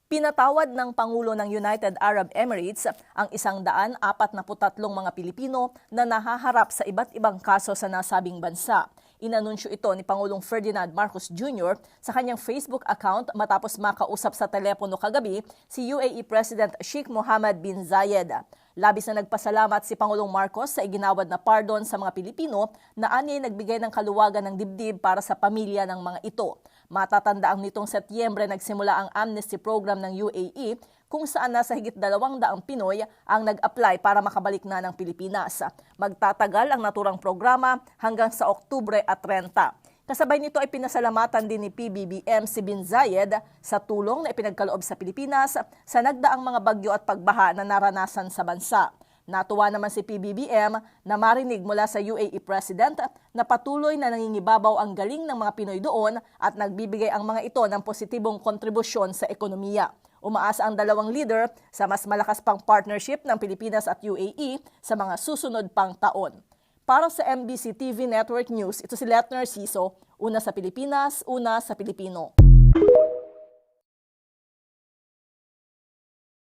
Pinatawad ng Pangulo ng United Arab Emirates ang 143 mga Pilipino na nahaharap sa iba't ibang kaso sa nasabing bansa. Inanunsyo ito ni Pangulong Ferdinand Marcos Jr. sa kanyang Facebook account matapos makausap sa telepono kagabi si UAE President Sheikh Mohammed bin Zayed. Labis na nagpasalamat si Pangulong Marcos sa iginawad na pardon sa mga Pilipino na anya'y nagbigay ng kaluwagan ng dibdib para sa pamilya ng mga ito. Matatandaang nitong Setyembre nagsimula ang amnesty program ng UAE kung saan nasa higit 200 Pinoy ang nag-apply para makabalik na ng Pilipinas. Magtatagal ang naturang programa hanggang sa Oktubre at 30. Kasabay nito ay pinasalamatan din ni PBBM si Bin Zayed sa tulong na ipinagkaloob sa Pilipinas sa nagdaang mga bagyo at pagbaha na naranasan sa bansa. Natuwa naman si PBBM na marinig mula sa UAE President na patuloy na nangingibabaw ang galing ng mga Pinoy doon at nagbibigay ang mga ito ng positibong kontribusyon sa ekonomiya. Umaasa ang dalawang leader sa mas malakas pang partnership ng Pilipinas at UAE sa mga susunod pang taon. Para sa MBC TV Network News, ito si Letner Narciso, una sa Pilipinas, una sa Pilipino.